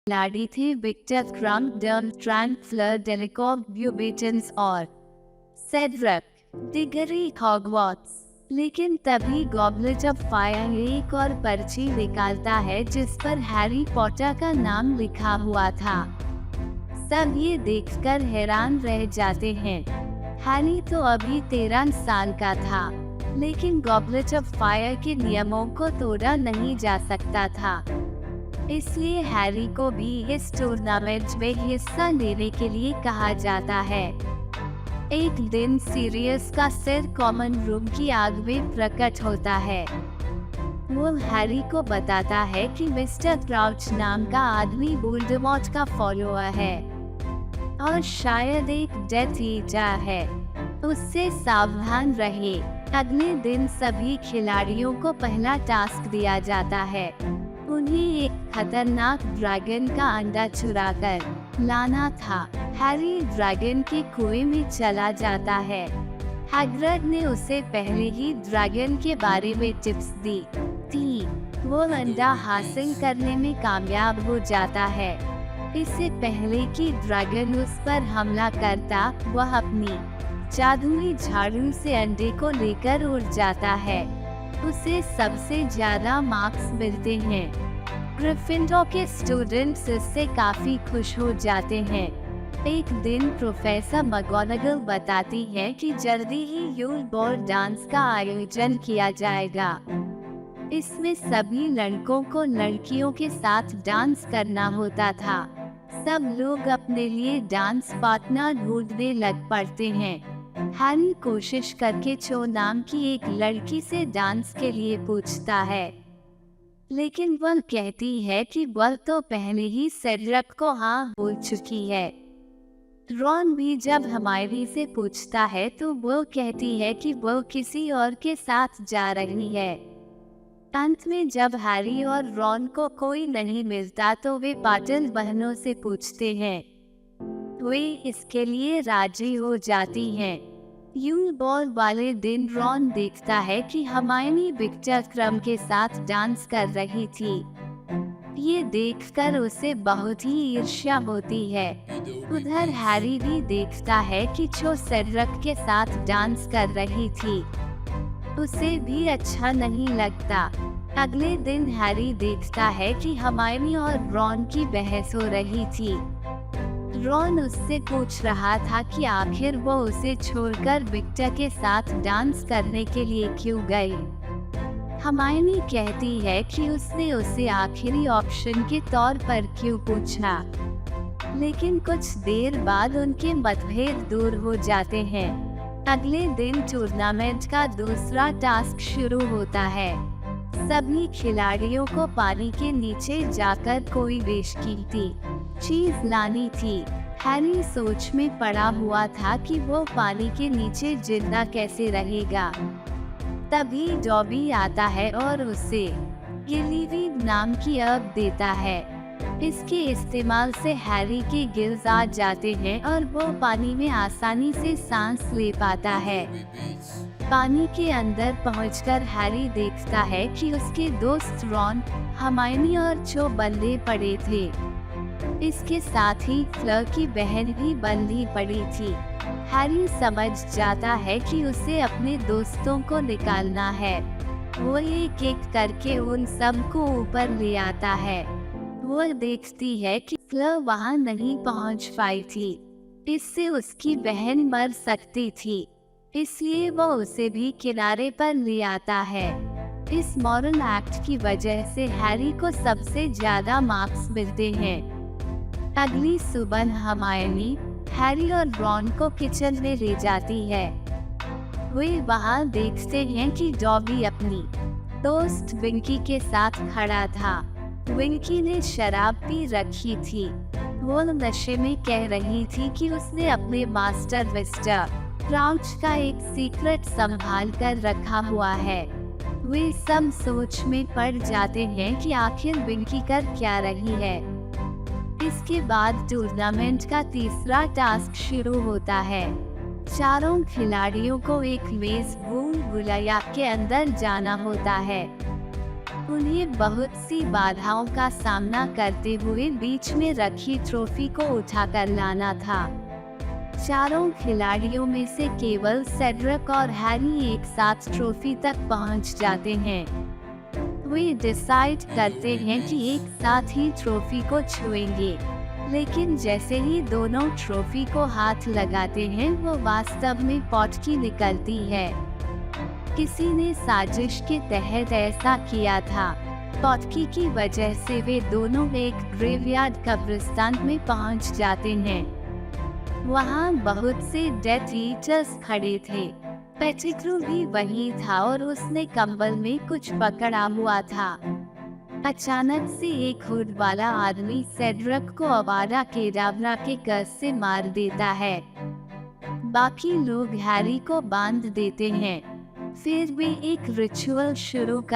खिलाड़ी थे विक्टर क्रम, ट्रैंक फ्लर, डेरेकॉग ब्यूबेटन्स और सेड्रिक डिगरी हॉगवर्ट्स। लेकिन तभी गॉबलेट ऑफ फायर एक और पर्ची निकालता है जिस पर हैरी पॉटर का नाम लिखा हुआ था। सब ये देखकर हैरान रह जाते हैं। हैरी तो अभी 13 साल का था, लेकिन गॉबलेट ऑफ फायर के नियमों को तोड़ा नहीं जा सकता था। इसलिए हैरी को भी इस टूर्नामेंट में हिस्सा लेने के लिए कहा जाता है। एक दिन सीरियस का सिर कॉमन रूम की आग में प्रकट होता है। वो हैरी को बताता है कि मिस्टर क्राउच नाम का आदमी वोल्डेमॉर्ट का फॉलोअर है और शायद एक डेथ ईटर है, उससे सावधान रहे। अगले दिन सभी खिलाड़ियों को पहला टास्क दिया जाता है। उन्हें एक खतरनाक ड्रैगन का अंडा चुराकर लाना था। हैरी ड्रैगन के कुएं में चला जाता है। हैग्रिड ने उसे पहले ही ड्रैगन के बारे में टिप्स दी थी। वो अंडा हासिल करने में कामयाब हो जाता है। इससे पहले कि ड्रैगन उस पर हमला करता, वह अपनी जादुई झाड़ू से अंडे को लेकर उड़ जाता है। उसे सबसे ज्यादा मार्क्स मिलते हैं। ग्रिफिंडोर के स्टूडेंट्स इससे काफी खुश हो जाते हैं। एक दिन प्रोफेसर मगोनगल बताती है कि जल्दी ही यूल बॉल डांस का आयोजन किया जाएगा। इसमें सभी लड़कों को लड़कियों के साथ डांस करना होता था। सब लोग अपने लिए डांस पार्टनर ढूंढने लग पड़ते हैं। हैरी कोशिश करके चो नाम की एक लड़की से डांस के लिए पूछता है, लेकिन वह कहती है कि वह तो पहले ही सेड्रिक को हाँ बोल चुकी है। रॉन भी जब हर्माइनी से पूछता है तो वो कहती है कि वो किसी और के साथ जा रही है। अंत में जब हैरी और रॉन को कोई नहीं मिलता तो वे पाटल बहनों से पूछते हैं। वे इसके लिए राजी हो जाती हैं। यूल बॉल वाले दिन रॉन देखता है कि हर्माइनी विक्टर क्रम के साथ डांस कर रही थी। ये देखकर उसे बहुत ही ईर्ष्या होती है। उधर हैरी भी देखता है कि जो सेड्रिक के साथ डांस कर रही थी, उसे भी अच्छा नहीं लगता। अगले दिन हैरी देखता है कि हर्माइनी और रॉन की बहस हो रही थी। रॉन उससे पूछ रहा था कि आखिर वो उसे छोड़कर विक्टर के साथ डांस करने के लिए क्यों गई। हर्माइनी कहती है कि उसने उसे आखिरी ऑप्शन के तौर पर क्यों पूछा। लेकिन कुछ देर बाद उनके मतभेद दूर हो जाते हैं। अगले दिन टूर्नामेंट का दूसरा टास्क शुरू होता है। सभी खिलाड़ियों को पानी के नीचे जाकर कोई बेशकीमती चीज लानी थी। हैरी सोच में पड़ा हुआ था कि वो पानी के नीचे जिंदा कैसे रहेगा। तभी डॉबी आता है और उसे गिलीवीड नाम की अर्ब देता है। इसके इस्तेमाल से हैरी के गिल्स आ जाते हैं और वो पानी में आसानी से सांस ले पाता है। पानी के अंदर पहुंचकर हैरी देखता है कि उसके दोस्त रॉन, हर्माइनी और जो बंधे पड़े थे। इसके साथ ही फ्लर की बहन भी बंधी पड़ी थी। हैरी समझ जाता है कि उसे अपने दोस्तों को निकालना है। वो एक एक करके उन सब को ऊपर ले आता है। वो देखती है कि फ्लर वहां नहीं पहुंच पाई थी। इससे उसकी बहन मर सकती थी, इसलिए वो उसे भी किनारे पर ले आता है। इस मॉरल एक्ट की वजह से हैरी को सबसे ज्यादा मार्क्स मिलते हैं। अगली सुबह हर्माइनी हैरी और रॉन को किचन में ले जाती है। वे वहां देखते हैं कि डॉबी अपनी दोस्त विंकी के साथ खड़ा था। विंकी ने शराब पी रखी थी। वो नशे में कह रही थी कि उसने अपने मास्टर मिस्टर क्राउच का एक सीक्रेट संभाल कर रखा हुआ है। वे सब सोच में पड़ जाते हैं कि आखिर विंकी कर क्या रही है। इसके बाद टूर्नामेंट का तीसरा टास्क शुरू होता है। चारों खिलाड़ियों को एक मेज भूल भुलैया के अंदर जाना होता है। उन्हें बहुत सी बाधाओं का सामना करते हुए बीच में रखी ट्रॉफी को उठाकर लाना था। चारों खिलाड़ियों में से केवल सेड्रिक और हैरी एक साथ ट्रॉफी तक पहुंच जाते हैं। वे डिसाइड करते हैं कि एक साथ ही ट्रॉफी को छुएंगे, लेकिन जैसे ही दोनों ट्रॉफी को हाथ लगाते हैं वो वास्तव में पॉटकी निकलती है। किसी ने साजिश के तहत ऐसा किया था। पॉटकी की वजह से वे दोनों एक ग्रेवयार्ड कब्रिस्तान में पहुंच जाते हैं। वहां बहुत से डेथ ईटर्स खड़े थे। पेटिग्रू भी वहीं था और उसने कंबल में कुछ पकड़ा हुआ था। अचानक से एक हुड वाला आदमी सेड्रिक को आवारा केडावरा के कर्ज से मार देता है। बाकी लोग हैरी को बांध देते हैं। फिर वे एक रिचुअल शुरू कर